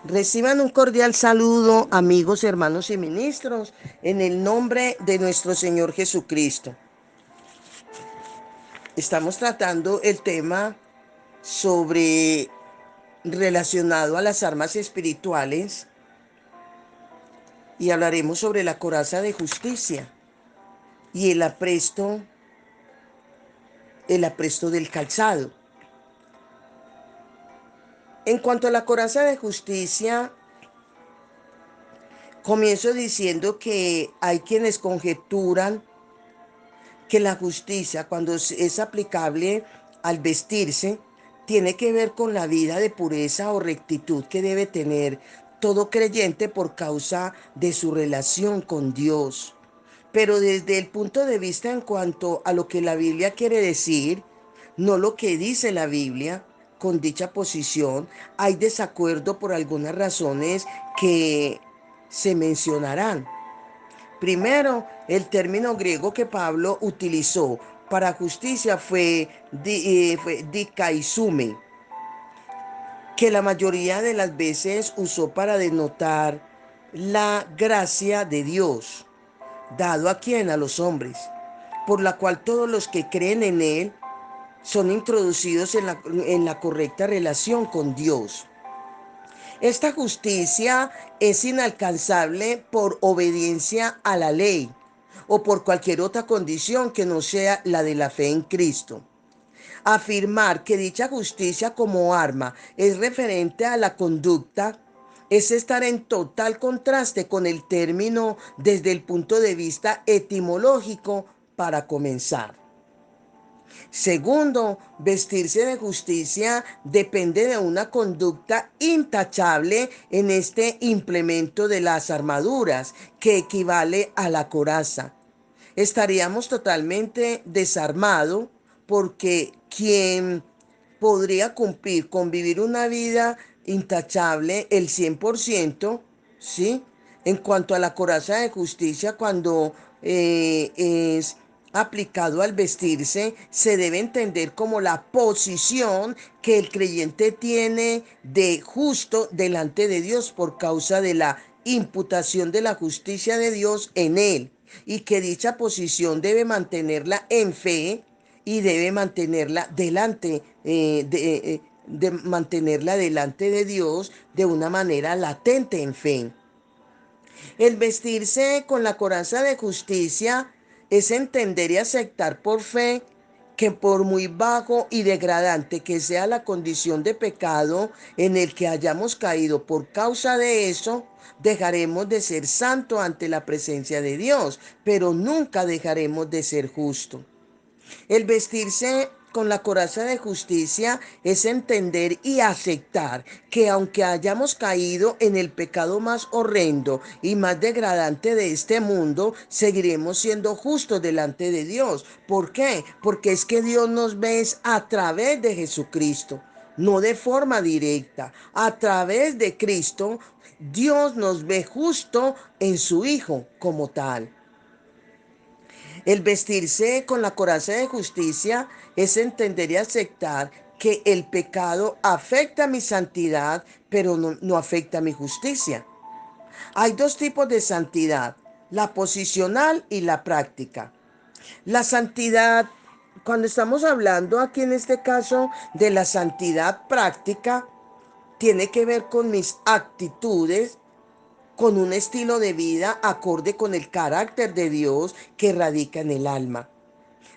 Reciban un cordial saludo, amigos, hermanos y ministros, en el nombre de nuestro Señor Jesucristo. Estamos tratando el tema sobre relacionado a las armas espirituales y hablaremos sobre la coraza de justicia y el apresto del calzado. En cuanto a la coraza de justicia, comienzo diciendo que hay quienes conjeturan que la justicia, cuando es aplicable al vestirse, tiene que ver con la vida de pureza o rectitud que debe tener todo creyente por causa de su relación con Dios. Pero desde el punto de vista en cuanto a lo que la Biblia quiere decir, no lo que dice la Biblia, con dicha posición, hay desacuerdo por algunas razones que se mencionarán. Primero, el término griego que Pablo utilizó para justicia fue dikaisume, que la mayoría de las veces usó para denotar la gracia de Dios, dado a quien, a los hombres, por la cual todos los que creen en Él son introducidos en la correcta relación con Dios. Esta justicia es inalcanzable por obediencia a la ley o por cualquier otra condición que no sea la de la fe en Cristo. Afirmar que dicha justicia como arma es referente a la conducta es estar en total contraste con el término desde el punto de vista etimológico para comenzar. Segundo, vestirse de justicia depende de una conducta intachable en este implemento de las armaduras, que equivale a la coraza. Estaríamos totalmente desarmados porque quien podría cumplir con vivir una vida intachable el 100%, ¿sí? En cuanto a la coraza de justicia, cuando es aplicado al vestirse, se debe entender como la posición que el creyente tiene de justo delante de Dios por causa de la imputación de la justicia de Dios en él, y que dicha posición debe mantenerla en fe y debe mantenerla de mantenerla delante de Dios de una manera latente en fe. El vestirse con la coraza de justicia es entender y aceptar por fe que por muy bajo y degradante que sea la condición de pecado en el que hayamos caído por causa de eso, dejaremos de ser santo ante la presencia de Dios, pero nunca dejaremos de ser justo. El vestirse con la coraza de justicia es entender y aceptar que aunque hayamos caído en el pecado más horrendo y más degradante de este mundo, seguiremos siendo justos delante de Dios. ¿Por qué? Porque es que Dios nos ve a través de Jesucristo, no de forma directa. A través de Cristo, Dios nos ve justo en su Hijo como tal. El vestirse con la coraza de justicia es entender y aceptar que el pecado afecta mi santidad, pero no afecta mi justicia. Hay dos tipos de santidad, la posicional y la práctica. La santidad, cuando estamos hablando aquí en este caso de la santidad práctica, tiene que ver con mis actitudes, con un estilo de vida acorde con el carácter de Dios que radica en el alma.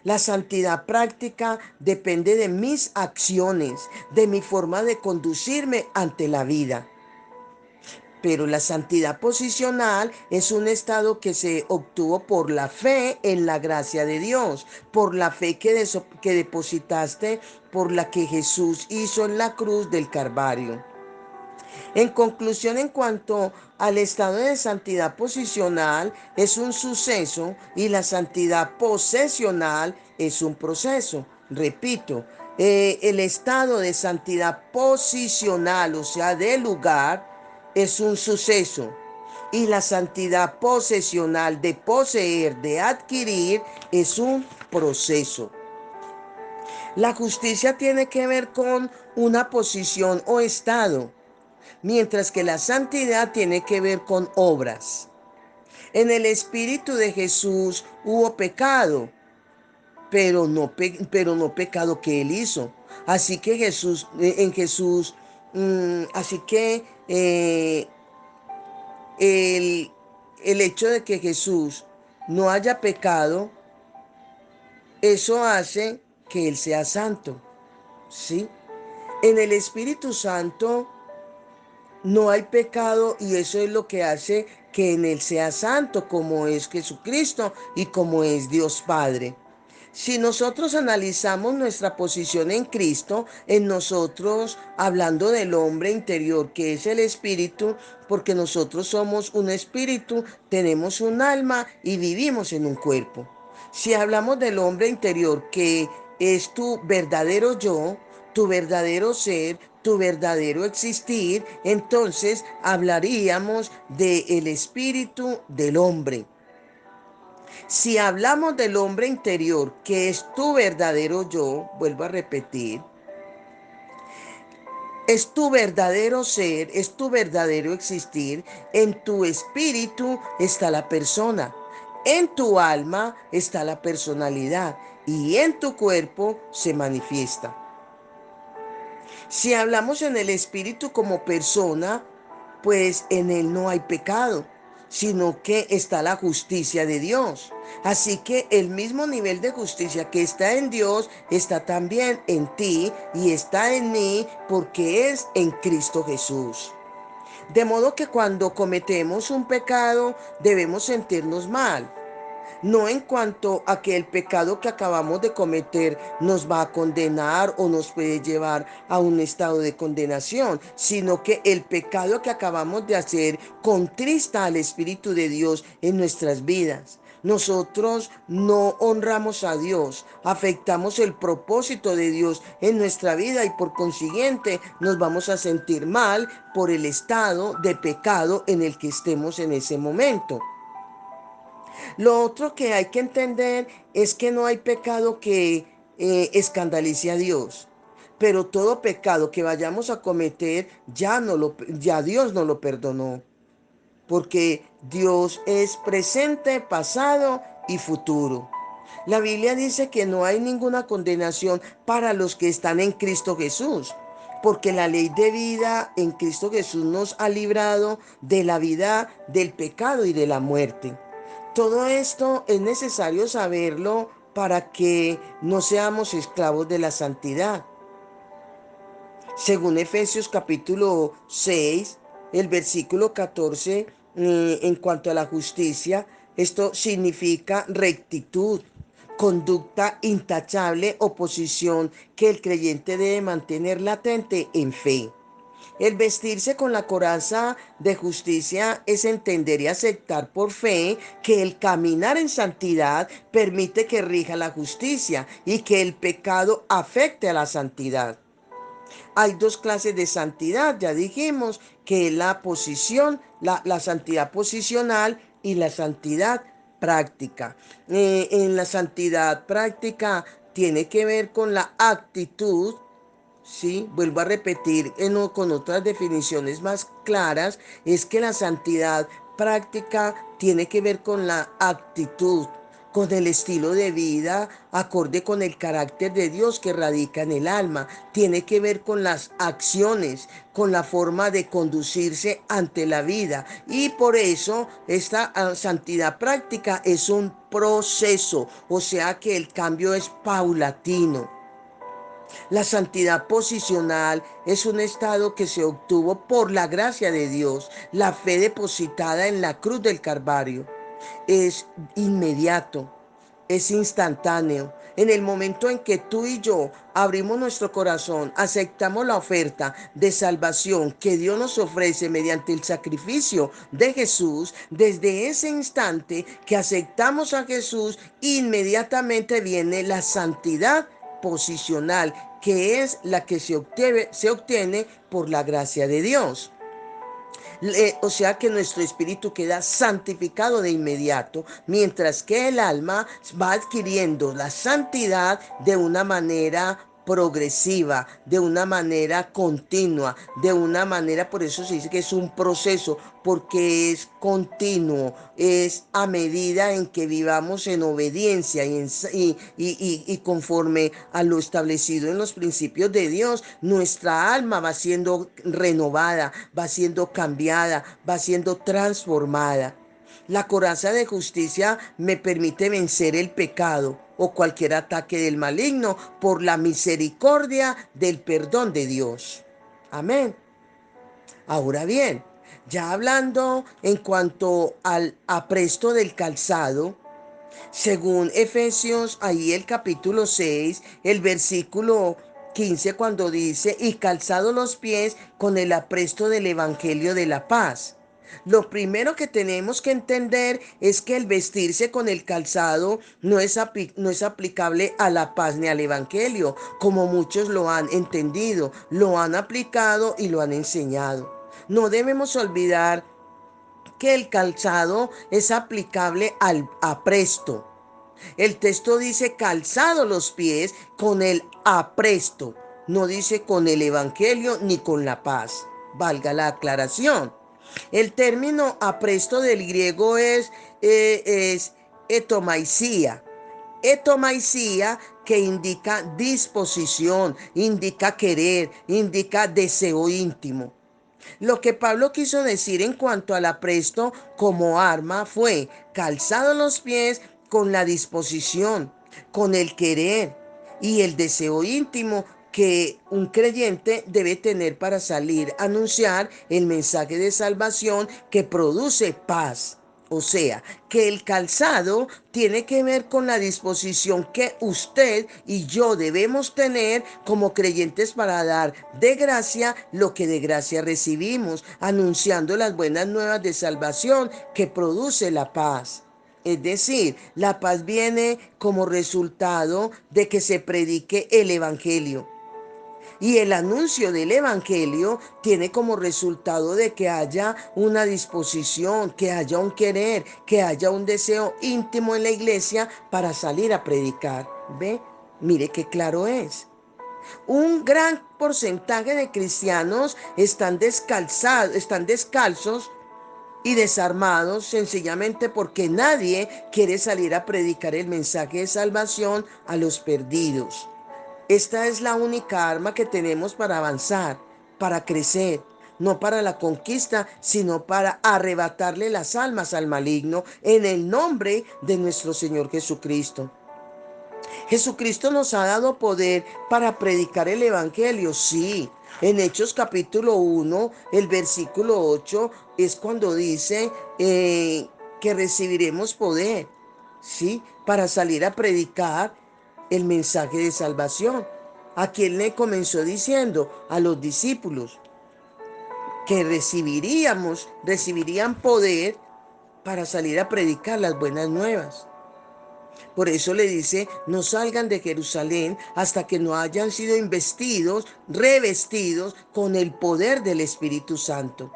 La santidad práctica depende de mis acciones, de mi forma de conducirme ante la vida. Pero la santidad posicional es un estado que se obtuvo por la fe en la gracia de Dios, por la fe que depositaste, por la que Jesús hizo en la cruz del Calvario. En conclusión, en cuanto al estado de santidad posicional, es un suceso y la santidad posesional es un proceso. Repito, el estado de santidad posicional, o sea, del lugar, es un suceso. Y la santidad posesional, de poseer, de adquirir, es un proceso. La justicia tiene que ver con una posición o estado. mientras que la santidad tiene que ver con obras. En el espíritu de Jesús hubo pecado, pero no pecado que él hizo. Así que Jesús, en Jesús, así que el, el hecho de que Jesús no haya pecado, eso hace que él sea santo, ¿sí? En el Espíritu Santo no hay pecado y eso es lo que hace que en él sea santo, como es Jesucristo y como es Dios Padre. Si nosotros analizamos nuestra posición en Cristo, en nosotros, hablando del hombre interior, que es el espíritu, porque nosotros somos un espíritu, tenemos un alma y vivimos en un cuerpo. Si hablamos del hombre interior, que es tu verdadero yo, tu verdadero ser, tu verdadero existir, entonces hablaríamos del espíritu del hombre. Si hablamos del hombre interior, que es tu verdadero yo, vuelvo a repetir, es tu verdadero ser, es tu verdadero existir, en tu espíritu está la persona, en tu alma está la personalidad y en tu cuerpo se manifiesta. Si hablamos en el espíritu como persona, pues en él no hay pecado, sino que está la justicia de Dios. Así que el mismo nivel de justicia que está en Dios está también en ti y está en mí porque es en Cristo Jesús. De modo que cuando cometemos un pecado debemos sentirnos mal. No en cuanto a que el pecado que acabamos de cometer nos va a condenar o nos puede llevar a un estado de condenación, sino que el pecado que acabamos de hacer contrista al Espíritu de Dios en nuestras vidas. Nosotros no honramos a Dios, afectamos el propósito de Dios en nuestra vida y por consiguiente nos vamos a sentir mal por el estado de pecado en el que estemos en ese momento. Lo otro que hay que entender es que no hay pecado que escandalice a Dios. Pero todo pecado que vayamos a cometer ya Dios no lo perdonó. Porque Dios es presente, pasado y futuro. La Biblia dice que no hay ninguna condenación para los que están en Cristo Jesús, porque la ley de vida en Cristo Jesús nos ha librado de la vida del pecado y de la muerte. Todo esto es necesario saberlo para que no seamos esclavos de la santidad. Según Efesios capítulo 6, el versículo 14, en cuanto a la justicia, esto significa rectitud, conducta intachable o posición que el creyente debe mantener latente en fe. El vestirse con la coraza de justicia es entender y aceptar por fe que el caminar en santidad permite que rija la justicia y que el pecado afecte a la santidad. Hay dos clases de santidad, ya dijimos, que es la posición, la santidad posicional y la santidad práctica. En la santidad práctica tiene que ver con la actitud. Sí, vuelvo a repetir con otras definiciones más claras, es que la santidad práctica tiene que ver con la actitud, con el estilo de vida acorde con el carácter de Dios que radica en el alma. Tiene que ver con las acciones, con la forma de conducirse ante la vida. Y por eso esta santidad práctica es un proceso, o sea que el cambio es paulatino. La santidad posicional es un estado que se obtuvo por la gracia de Dios, la fe depositada en la cruz del Calvario. Es inmediato, es instantáneo. En el momento en que tú y yo abrimos nuestro corazón, aceptamos la oferta de salvación que Dios nos ofrece mediante el sacrificio de Jesús, desde ese instante que aceptamos a Jesús, inmediatamente viene la santidad posicional, que es la que se obtiene por la gracia de Dios. O sea que nuestro espíritu queda santificado de inmediato, mientras que el alma va adquiriendo la santidad de una manera progresiva, de una manera continua, de una manera, por eso se dice que es un proceso, porque es continuo, es a medida en que vivamos en obediencia y conforme a lo establecido en los principios de Dios, nuestra alma va siendo renovada, va siendo cambiada, va siendo transformada. La coraza de justicia me permite vencer el pecado o cualquier ataque del maligno por la misericordia del perdón de Dios. Amén. Ahora bien, ya hablando en cuanto al apresto del calzado, según Efesios, ahí el capítulo 6, el versículo 15, cuando dice, y calzado los pies con el apresto del Evangelio de la paz. Lo primero que tenemos que entender es que el vestirse con el calzado no es aplicable a la paz ni al Evangelio, como muchos lo han entendido, lo han aplicado y lo han enseñado. No debemos olvidar que el calzado es aplicable al apresto. El texto dice calzado los pies con el apresto. No dice con el evangelio ni con la paz. Valga la aclaración. El término apresto del griego es etomaisía. Etomaisía, que indica disposición, indica querer, indica deseo íntimo. Lo que Pablo quiso decir en cuanto al apresto como arma fue calzado los pies con la disposición, con el querer y el deseo íntimo que un creyente debe tener para salir a anunciar el mensaje de salvación que produce paz. O sea, que el calzado tiene que ver con la disposición que usted y yo debemos tener como creyentes para dar de gracia lo que de gracia recibimos, anunciando las buenas nuevas de salvación que produce la paz. Es decir, la paz viene como resultado de que se predique el Evangelio. Y el anuncio del Evangelio tiene como resultado de que haya una disposición, que haya un querer, que haya un deseo íntimo en la iglesia para salir a predicar. ¿Ve? Mire qué claro es. Un gran porcentaje de cristianos están descalzos y desarmados sencillamente porque nadie quiere salir a predicar el mensaje de salvación a los perdidos. Esta es la única arma que tenemos para avanzar, para crecer, no para la conquista, sino para arrebatarle las almas al maligno en el nombre de nuestro Señor Jesucristo. Jesucristo nos ha dado poder para predicar el Evangelio, sí. En Hechos capítulo 1, el versículo 8 es cuando dice que recibiremos poder, sí, para salir a predicar el mensaje de salvación. ¿A quién le comenzó diciendo? A los discípulos que recibirían poder para salir a predicar las buenas nuevas. Por eso le dice, no salgan de Jerusalén hasta que no hayan sido investidos, revestidos con el poder del Espíritu Santo.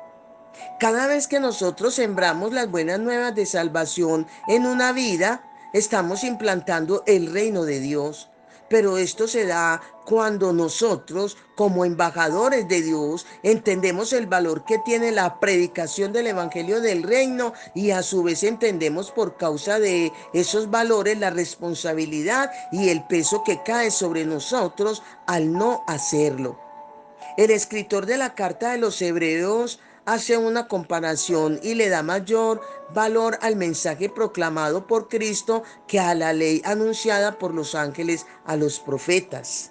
Cada vez que nosotros sembramos las buenas nuevas de salvación en una vida, estamos implantando el reino de Dios. Pero esto se da cuando nosotros, como embajadores de Dios, entendemos el valor que tiene la predicación del Evangelio del Reino y a su vez entendemos por causa de esos valores la responsabilidad y el peso que cae sobre nosotros al no hacerlo. El escritor de la carta de los Hebreos hace una comparación y le da mayor valor al mensaje proclamado por Cristo que a la ley anunciada por los ángeles a los profetas.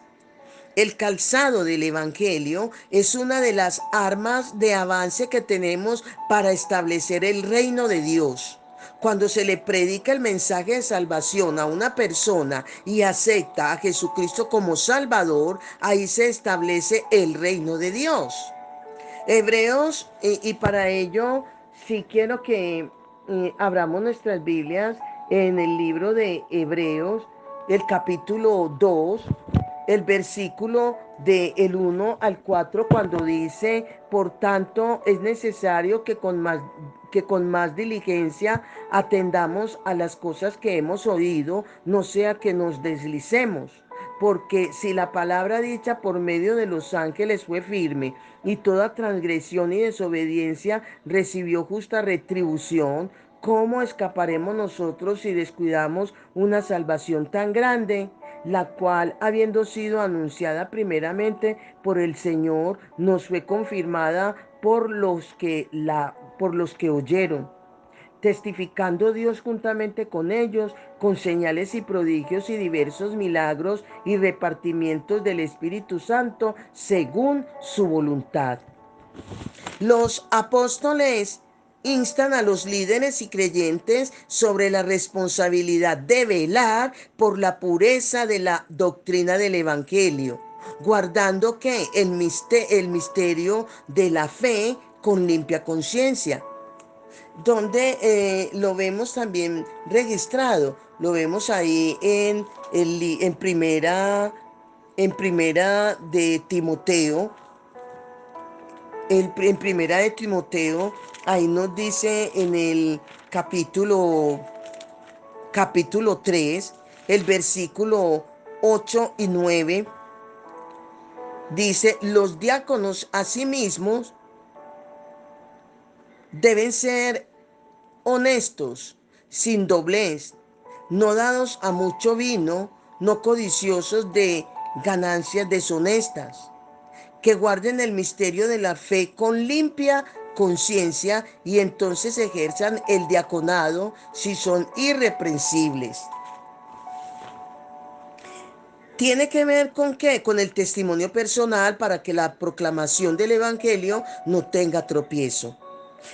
El calzado del Evangelio es una de las armas de avance que tenemos para establecer el reino de Dios. Cuando se le predica el mensaje de salvación a una persona y acepta a Jesucristo como Salvador, ahí se establece el reino de Dios. Hebreos, y para ello sí quiero que abramos nuestras Biblias en el libro de Hebreos, el capítulo 2, el versículo del 1 al 4, cuando dice, por tanto es necesario que con más diligencia atendamos a las cosas que hemos oído, no sea que nos deslicemos. porque si la palabra dicha por medio de los ángeles fue firme y toda transgresión y desobediencia recibió justa retribución, ¿cómo escaparemos nosotros si descuidamos una salvación tan grande, la cual, habiendo sido anunciada primeramente por el Señor, nos fue confirmada por los que oyeron? Testificando Dios juntamente con ellos, con señales y prodigios y diversos milagros y repartimientos del Espíritu Santo según su voluntad. Los apóstoles instan a los líderes y creyentes sobre la responsabilidad de velar por la pureza de la doctrina del Evangelio, guardando que el misterio de la fe con limpia conciencia, donde lo vemos también registrado, lo vemos ahí en primera de Timoteo, en primera de Timoteo, ahí nos dice en el capítulo 3, el versículo 8 y 9, dice: los diáconos asimismos deben ser honestos, sin doblez, no dados a mucho vino, no codiciosos de ganancias deshonestas, que guarden el misterio de la fe con limpia conciencia y entonces ejerzan el diaconado si son irreprensibles. Tiene que ver con qué? Con el testimonio personal para que la proclamación del Evangelio no tenga tropiezo.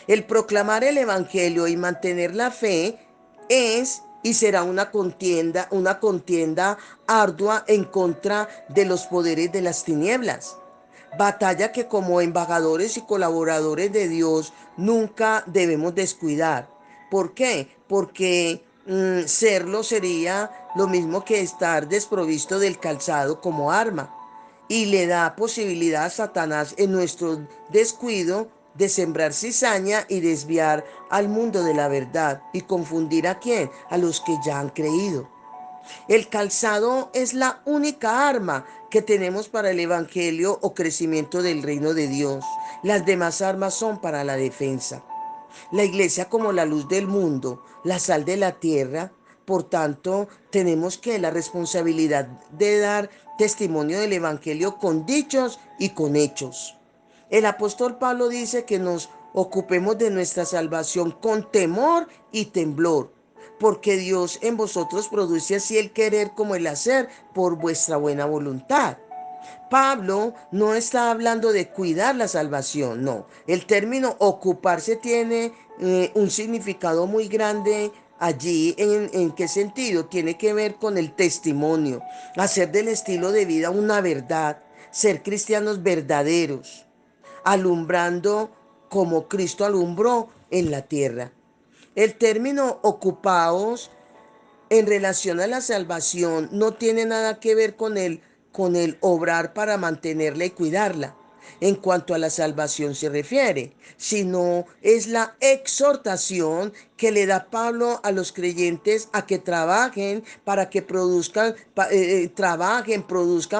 El proclamar el Evangelio y mantener la fe es y será una contienda ardua en contra de los poderes de las tinieblas. Batalla que como embajadores y colaboradores de Dios nunca debemos descuidar. ¿Por qué? Porque serlo sería lo mismo que estar desprovisto del calzado como arma. Y le da posibilidad a Satanás en nuestro descuido de sembrar cizaña y desviar al mundo de la verdad y confundir a quién, a los que ya han creído. El calzado es la única arma que tenemos para el evangelio o crecimiento del reino de Dios. Las demás armas son para la defensa. La iglesia como la luz del mundo, la sal de la tierra. Por tanto, tenemos que la responsabilidad de dar testimonio del evangelio con dichos y con hechos. El apóstol Pablo dice que nos ocupemos de nuestra salvación con temor y temblor, porque Dios en vosotros produce así el querer como el hacer por vuestra buena voluntad. Pablo no está hablando de cuidar la salvación, no. El término ocuparse tiene un significado muy grande allí. ¿En qué sentido? Tiene que ver con el testimonio, hacer del estilo de vida una verdad, ser cristianos verdaderos, alumbrando como Cristo alumbró en la tierra. El término ocupaos en relación a la salvación no tiene nada que ver con el obrar para mantenerla y cuidarla, en cuanto a la salvación se refiere, sino es la exhortación que le da Pablo a los creyentes a que trabajen para que produzcan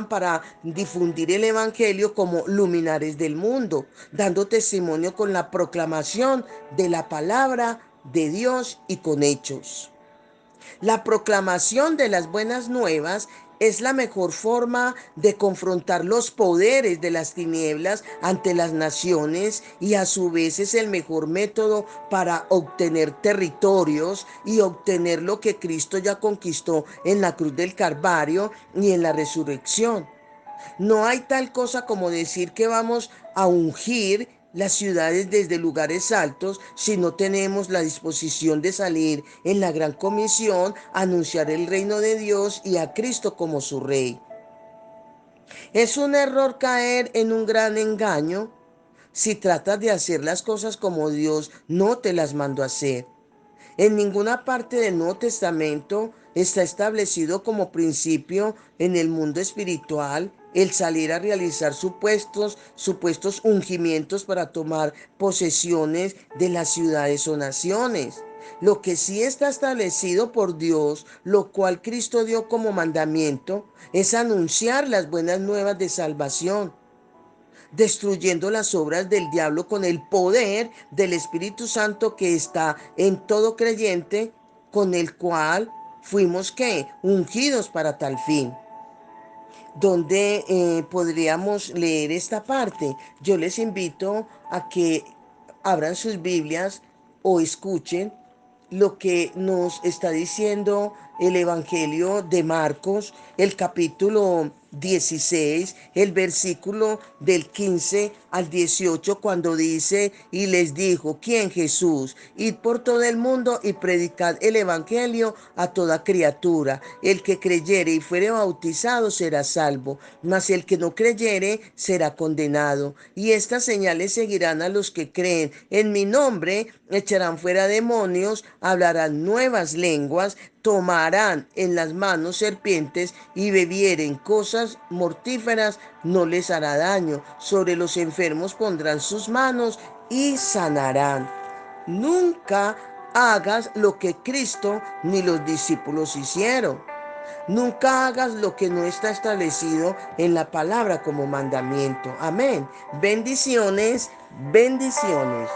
para difundir el evangelio como luminares del mundo, dando testimonio con la proclamación de la palabra de Dios y con hechos. La proclamación de las buenas nuevas es la mejor forma de confrontar los poderes de las tinieblas ante las naciones y a su vez es el mejor método para obtener territorios y obtener lo que Cristo ya conquistó en la cruz del Calvario y en la resurrección. No hay tal cosa como decir que vamos a ungir las ciudades desde lugares altos si no tenemos la disposición de salir en la gran comisión a anunciar el reino de Dios y a Cristo como su rey. Es un error caer en un gran engaño si tratas de hacer las cosas como Dios no te las mandó a hacer. En ninguna parte del Nuevo Testamento está establecido como principio en el mundo espiritual el salir a realizar supuestos ungimientos para tomar posesiones de las ciudades o naciones. Lo que sí está establecido por Dios, lo cual Cristo dio como mandamiento, es anunciar las buenas nuevas de salvación, destruyendo las obras del diablo con el poder del Espíritu Santo que está en todo creyente, con el cual fuimos ¿qué? Ungidos para tal fin. Donde podríamos leer esta parte. Yo les invito a que abran sus Biblias o escuchen lo que nos está diciendo el Evangelio de Marcos, el capítulo 16, el versículo del 15 al 18, cuando dice, y les dijo, ¿quién? Jesús, id por todo el mundo y predicad el Evangelio a toda criatura. El que creyere y fuere bautizado será salvo, mas el que no creyere será condenado. Y estas señales seguirán a los que creen. En mi nombre echarán fuera demonios, hablarán nuevas lenguas, tomarán en las manos serpientes y bebieren cosas mortíferas, no les hará daño. Sobre los enfermos pondrán sus manos y sanarán. Nunca hagas lo que Cristo ni los discípulos hicieron. Nunca hagas lo que no está establecido en la palabra como mandamiento. Amén. Bendiciones, bendiciones.